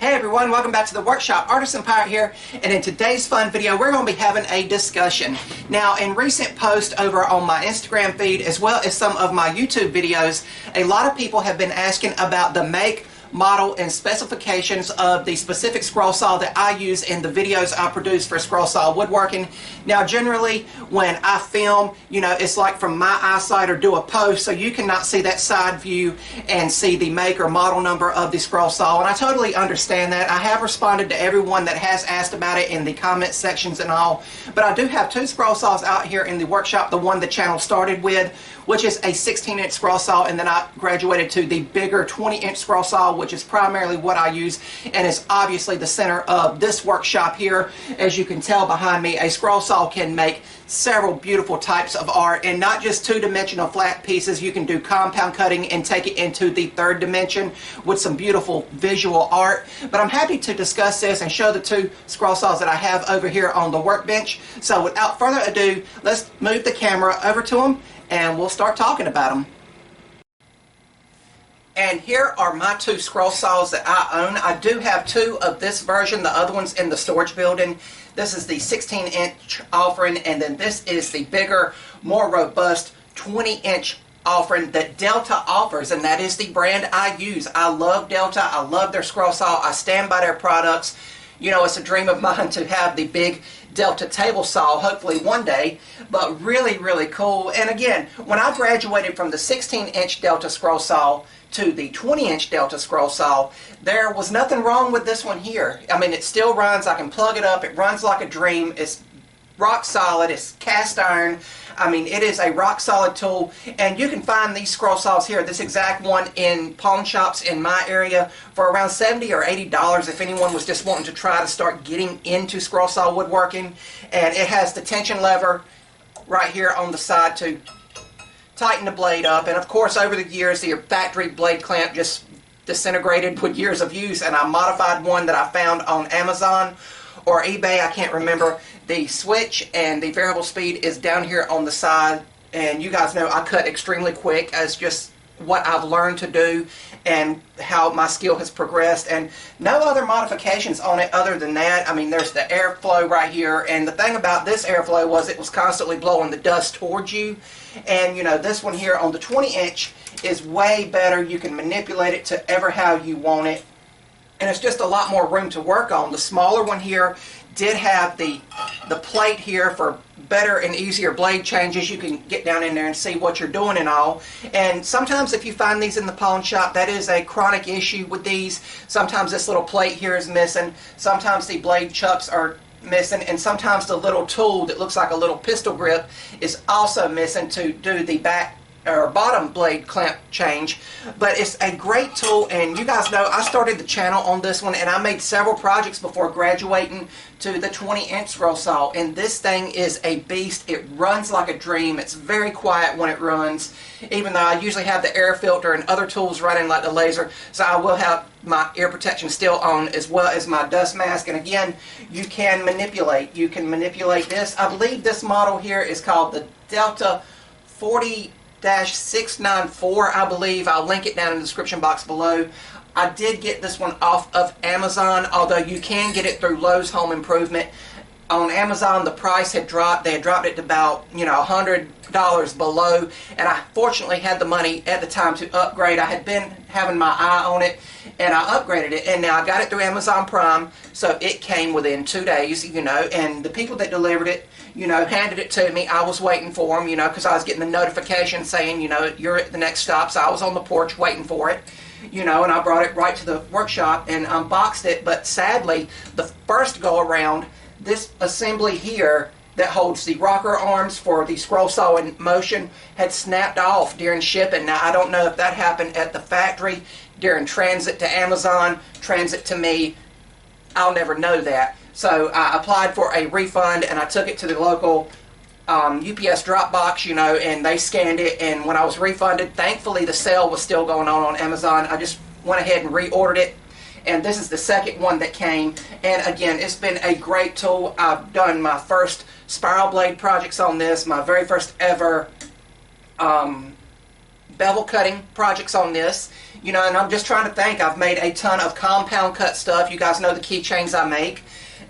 Hey everyone, welcome back to the workshop. Artisan Pirate here, and in today's fun video we're going to be having a discussion. Now, in recent posts over on my Instagram feed as well as some of my YouTube videos, a lot of people have been asking about the make, model, and specifications of the specific scroll saw that I use in the videos I produce for scroll saw woodworking. Now, generally when I film, it's like from my eyesight or do a post, so you cannot see that side view and see the make or model number of the scroll saw, and I totally understand that. I have responded to everyone that has asked about it in the comment sections and all, but I do have two scroll saws out here in the workshop. The one the channel started with, which is a 16-inch scroll saw, and then I graduated to the bigger 20-inch scroll saw, which is primarily what I use and is obviously the center of this workshop here. As you can tell behind me, a scroll saw can make several beautiful types of art, and not just two-dimensional flat pieces. You can do compound cutting and take it into the third dimension with some beautiful visual art. But I'm happy to discuss this and show the two scroll saws that I have over here on the workbench. So without further ado, let's move the camera over to them and we'll start talking about them. And here are my two scroll saws that I own. I do have two of this version. The other one's in the storage building. This is the 16-inch offering, and then this is the bigger, more robust 20-inch offering that Delta offers, and that is the brand I use. I love Delta. I love their scroll saw. I stand by their products. It's a dream of mine to have the big Delta table saw, hopefully one day, but really, really cool. And again, when I graduated from the 16-inch Delta scroll saw to the 20-inch Delta scroll saw, there was nothing wrong with this one here. I mean, it still runs. I can plug it up. It runs like a dream. It's rock solid. It's cast iron. I mean, it is a rock solid tool, and you can find these scroll saws here, this exact one, in pawn shops in my area for around $70 or $80 if anyone was just wanting to try to start getting into scroll saw woodworking. And it has the tension lever right here on the side to tighten the blade up. And of course, over the years, the factory blade clamp just disintegrated with years of use, and I modified one that I found on Amazon or eBay, I can't remember. The switch and the variable speed is down here on the side, and you guys know I cut extremely quick as just what I've learned to do and how my skill has progressed, and no other modifications on it other than that. I mean, there's the airflow right here, and the thing about this airflow was it was constantly blowing the dust towards you. And this one here on the 20-inch is way better. You can manipulate it to ever how you want it, and it's just a lot more room to work on. The smaller one here did have the plate here for better and easier blade changes. You can get down in there and see what you're doing and all. And sometimes if you find these in the pawn shop, that is a chronic issue with these. Sometimes this little plate here is missing. Sometimes the blade chucks are missing, and sometimes the little tool that looks like a little pistol grip is also missing to do the back or bottom blade clamp change. But it's a great tool, and you guys know I started the channel on this one, and I made several projects before graduating to the 20-inch scroll saw, and this thing is a beast. It runs like a dream. It's very quiet when it runs, even though I usually have the air filter and other tools running like the laser, so I will have my ear protection still on as well as my dust mask. And again, you can manipulate this. I believe this model here is called the Delta 40-694, I believe. I'll link it down in the description box below. I did get this one off of Amazon, although you can get it through Lowe's Home Improvement. On Amazon, the price had dropped. They had dropped it to about, $100 below, and I fortunately had the money at the time to upgrade. I had been having my eye on it, and I upgraded it, and now I got it through Amazon Prime, so it came within 2 days, and the people that delivered it, handed it to me. I was waiting for them, because I was getting the notification saying, you're at the next stop, so I was on the porch waiting for it, and I brought it right to the workshop and unboxed it. But sadly, the first go around, this assembly here that holds the rocker arms for the scroll saw in motion had snapped off during shipping. Now, I don't know if that happened at the factory during transit to Amazon, transit to me. I'll never know that. So I applied for a refund, and I took it to the local UPS drop box, and they scanned it, and when I was refunded, thankfully the sale was still going on Amazon. I just went ahead and reordered it, and this is the second one that came. And again, it's been a great tool. I've done my first spiral blade projects on this, my very first ever bevel cutting projects on this. You know, and I'm just trying to think. I've made a ton of compound cut stuff. You guys know the keychains I make.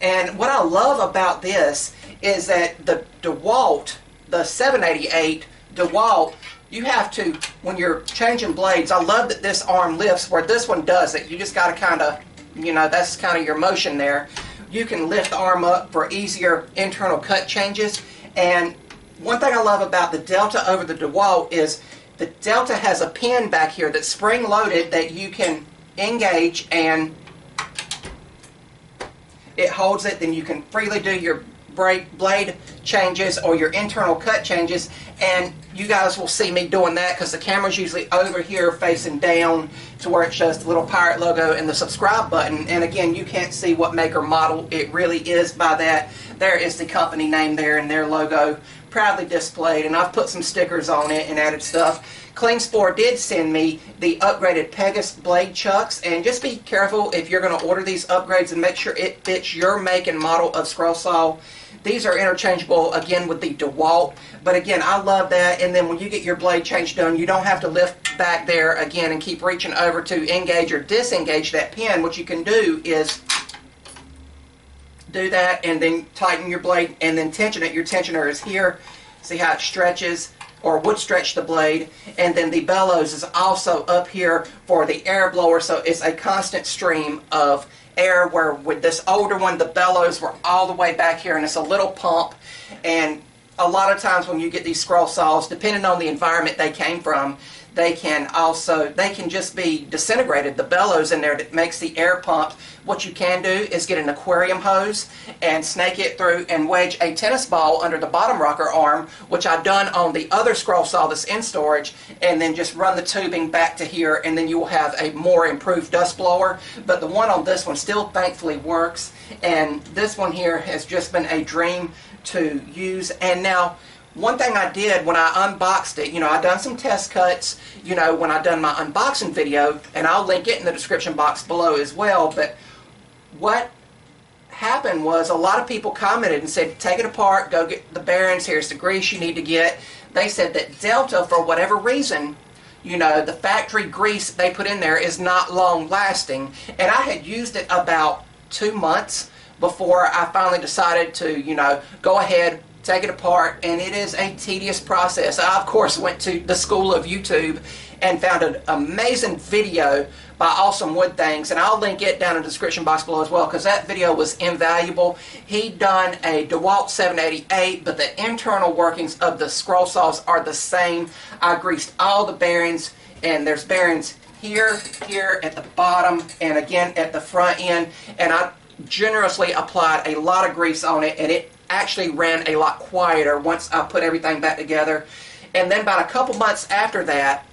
And what I love about this is that the DeWalt, the 788 DeWalt, you have to, when you're changing blades, I love that this arm lifts where this one doesn't. You just got to kind of, you know, that's kind of your motion there. You can lift the arm up for easier internal cut changes. And one thing I love about the Delta over the DeWalt is the Delta has a pin back here that's spring loaded that you can engage, and it holds it. Then you can freely do your blade changes or your internal cut changes, and you guys will see me doing that because the camera's usually over here facing down to where it shows the little pirate logo and the subscribe button. And again, you can't see what make or model it really is by that. There is the company name there and their logo proudly displayed, and I've put some stickers on it and added stuff. Klingspor did send me the upgraded Pegasus blade chucks, and just be careful if you're going to order these upgrades and make sure it fits your make and model of scroll saw. These are interchangeable again with the DeWalt, but again, I love that. And then when you get your blade change done, you don't have to lift back there again and keep reaching over to engage or disengage that pin. What you can do is do that and then tighten your blade and then tension it. Your tensioner is here. See how it stretches, or would stretch the blade. And then the bellows is also up here for the air blower, so it's a constant stream of air, where with this older one the bellows were all the way back here and it's a little pump. And a lot of times when you get these scroll saws, depending on the environment they came from, they can just be disintegrated. The bellows in there that makes the air pump. What you can do is get an aquarium hose and snake it through and wedge a tennis ball under the bottom rocker arm, which I've done on the other scroll saw that's in storage, and then just run the tubing back to here, and then you will have a more improved dust blower. But the one on this one still thankfully works, and this one here has just been a dream to use. And now, one thing I did when I unboxed it, you know, I done some test cuts, you know, when I done my unboxing video, and I'll link it in the description box below as well. But what happened was a lot of people commented and said, take it apart, go get the bearings, here's the grease you need to get. They said that Delta, for whatever reason, you know, the factory grease they put in there is not long lasting. And I had used it about 2 months before I finally decided to, you know, go ahead, take it apart, and it is a tedious process. I, of course, went to the school of YouTube and found an amazing video by Awesome Wood Things, and I'll link it down in the description box below as well, because that video was invaluable. He done a DeWalt 788, but the internal workings of the scroll saws are the same. I greased all the bearings, and there's bearings here, here at the bottom, and again at the front end, and I generously applied a lot of grease on it, and it actually ran a lot quieter once I put everything back together. And then about a couple months after that,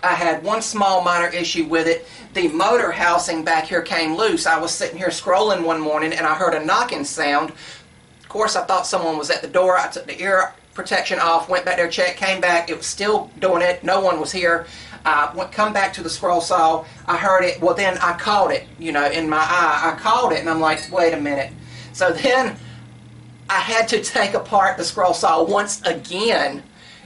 I had one small minor issue with it. The motor housing back here came loose. I was sitting here scrolling one morning and I heard a knocking sound. Of course, I thought someone was at the door. I took the ear protection off, went back there, checked, came back. It was still doing it. No one was here. Come back to the scroll saw. I heard it. Well, then I caught it, you know, in my eye. I caught it and I'm like, wait a minute. So then I had to take apart the scroll saw once again,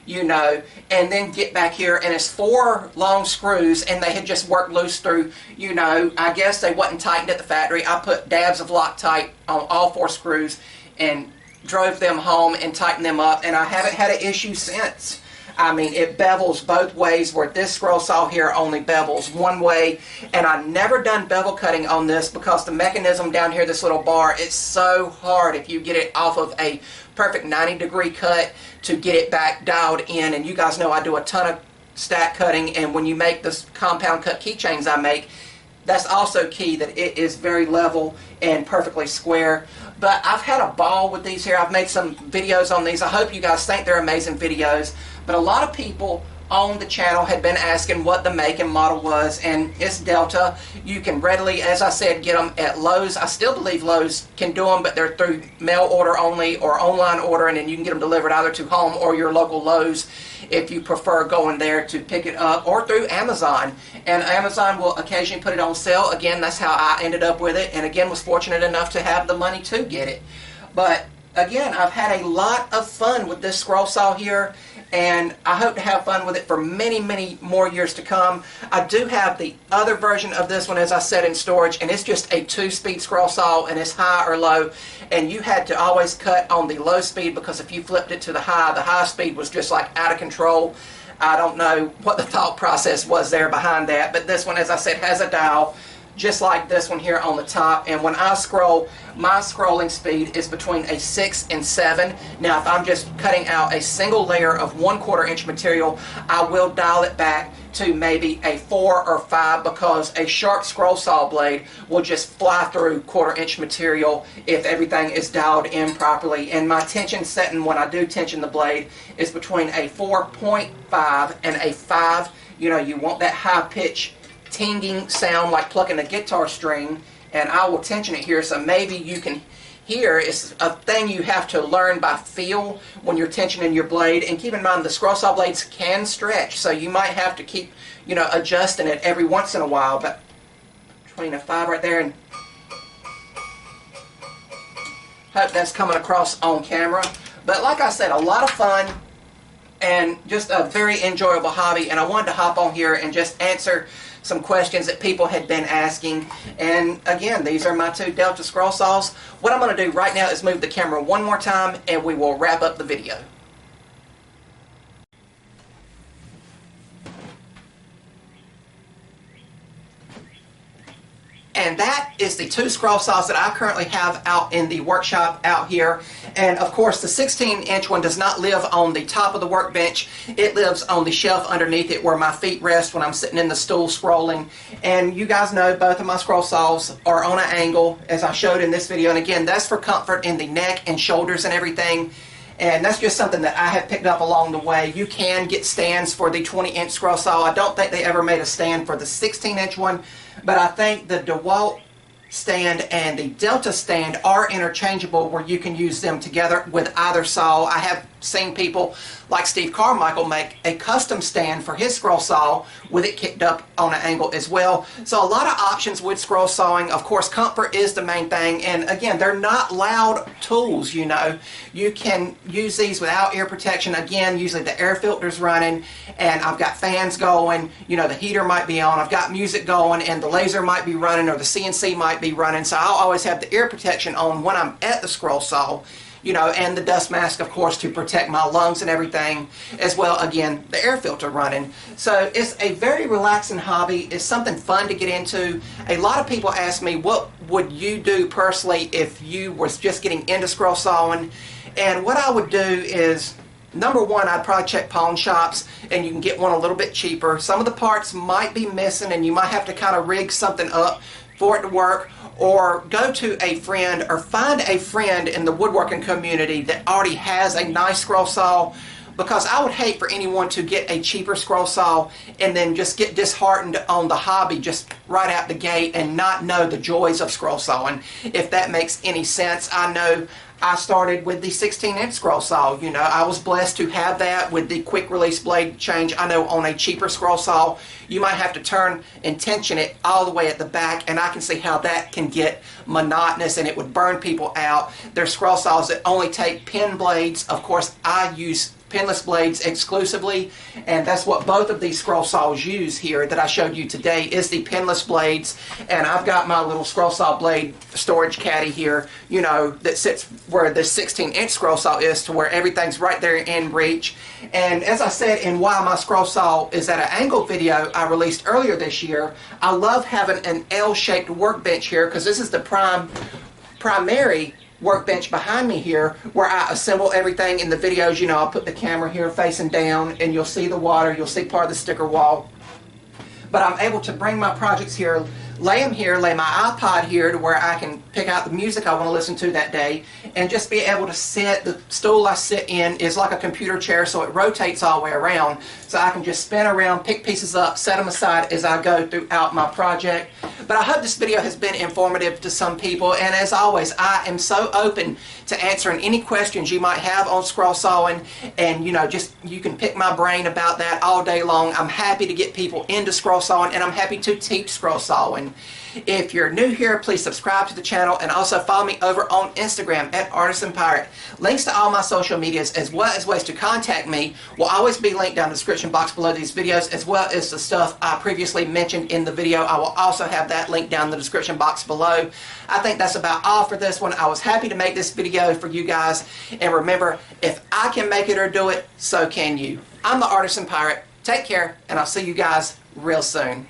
you know, and then get back here, and it's 4 long screws, and they had just worked loose through, you know, I guess they wasn't tightened at the factory. I put dabs of Loctite on all 4 screws and drove them home and tightened them up, and I haven't had an issue since. I mean, it bevels both ways, where this scroll saw here only bevels one way. And I've never done bevel cutting on this because the mechanism down here, this little bar, it's so hard if you get it off of a perfect 90-degree cut to get it back dialed in. And you guys know I do a ton of stack cutting, and when you make this compound cut keychains I make, that's also key, that it is very level and perfectly square. But I've had a ball with these here. I've made some videos on these. I hope you guys think they're amazing videos. But a lot of people on the channel had been asking what the make and model was, and it's Delta. You can readily, as I said, get them at Lowe's. I still believe Lowe's can do them, but they're through mail order only or online ordering, and you can get them delivered either to home or your local Lowe's if you prefer going there to pick it up, or through Amazon. And Amazon will occasionally put it on sale. Again, that's how I ended up with it, and again was fortunate enough to have the money to get it. But again, I've had a lot of fun with this scroll saw here, and I hope to have fun with it for many, many more years to come. I do have the other version of this one, as I said, in storage, and it's just a 2-speed scroll saw, and it's high or low, and you had to always cut on the low speed, because if you flipped it to the high speed was just like out of control. I don't know what the thought process was there behind that, but this one, as I said, has a dial, just like this one here on the top, and when I scroll, my scrolling speed is between a 6 and 7. Now if I'm just cutting out a single layer of 1/4 inch material, I will dial it back to maybe a 4 or 5, because a sharp scroll saw blade will just fly through 1/4 inch material if everything is dialed in properly. And my tension setting when I do tension the blade is between a 4.5 and a 5. You know, you want that high pitch tinging sound like plucking a guitar string, and I will tension it here so maybe you can hear. It's a thing you have to learn by feel when you're tensioning your blade. And keep in mind, the scroll saw blades can stretch, so you might have to keep, you know, adjusting it every once in a while. But between a 5 right there, and hope that's coming across on camera. But like I said, a lot of fun and just a very enjoyable hobby, and I wanted to hop on here and just answer some questions that people had been asking. And again, these are my 2 Delta scroll saws. What I'm going to do right now is move the camera one more time, and we will wrap up the video. And that is the 2 scroll saws that I currently have out in the workshop out here. And of course, the 16-inch one does not live on the top of the workbench. It lives on the shelf underneath it where my feet rest when I'm sitting in the stool scrolling. And you guys know both of my scroll saws are on an angle, as I showed in this video. And again, that's for comfort in the neck and shoulders and everything. And that's just something that I have picked up along the way. You can get stands for the 20-inch scroll saw. I don't think they ever made a stand for the 16-inch one, but I think the DeWalt stand and the Delta stand are interchangeable, where you can use them together with either saw. I have seen people like Steve Carmichael make a custom stand for his scroll saw with it kicked up on an angle as well. So a lot of options with scroll sawing. Of course, comfort is the main thing, and again, they're not loud tools. You know, you can use these without ear protection. Again, usually the air filter's running, and I've got fans going, you know, the heater might be on, I've got music going, and the laser might be running, or the CNC might be running, so I'll always have the ear protection on when I'm at the scroll saw. You know, and the dust mask, of course, to protect my lungs and everything, as well, again, the air filter running. So it's a very relaxing hobby. It's something fun to get into. A lot of people ask me, what would you do personally if you was just getting into scroll sawing? And what I would do is, number one, I'd probably check pawn shops, and you can get one a little bit cheaper. Some of the parts might be missing, and you might have to kind of rig something up for it to work. Or go to a friend, or find a friend in the woodworking community that already has a nice scroll saw, because I would hate for anyone to get a cheaper scroll saw and then just get disheartened on the hobby just right out the gate and not know the joys of scroll sawing, if that makes any sense. I know I started with the 16-inch scroll saw. You know, I was blessed to have that with the quick release blade change. I know on a cheaper scroll saw, you might have to turn and tension it all the way at the back, and I can see how that can get monotonous and it would burn people out. There's scroll saws that only take pin blades. Of course, I use pinless blades exclusively, and that's what both of these scroll saws use here that I showed you today, is the pinless blades. And I've got my little scroll saw blade storage caddy here, you know, that sits where the 16-inch scroll saw is, to where everything's right there in reach. And as I said in Why My Scroll Saw Is at an Angle video I released earlier this year, I love having an L-shaped workbench here, because this is the primary workbench behind me here, where I assemble everything. In the videos, you know, I'll put the camera here facing down, and you'll see the water, you'll see part of the sticker wall. But I'm able to bring my projects here, lay them here, lay my iPod here to where I can pick out the music I want to listen to that day, and just be able to sit. The stool I sit in is like a computer chair, so it rotates all the way around, so I can just spin around, pick pieces up, set them aside as I go throughout my project. But I hope this video has been informative to some people, and as always, I am so open to answering any questions you might have on scroll sawing, and you know, just you can pick my brain about that all day long. I'm happy to get people into scroll sawing, and I'm happy to teach scroll sawing. description. If you're new here, please subscribe to the channel and also follow me over on Instagram at Artisan Pirate. Links to all my social medias as well as ways to contact me will always be linked down in the description box below these videos, as well as the stuff I previously mentioned in the video. I will also have that link down in the description box below. I think that's about all for this one. I was happy to make this video for you guys, and remember, if I can make it or do it, so can you. I'm the Artisan Pirate. Take care, and I'll see you guys real soon.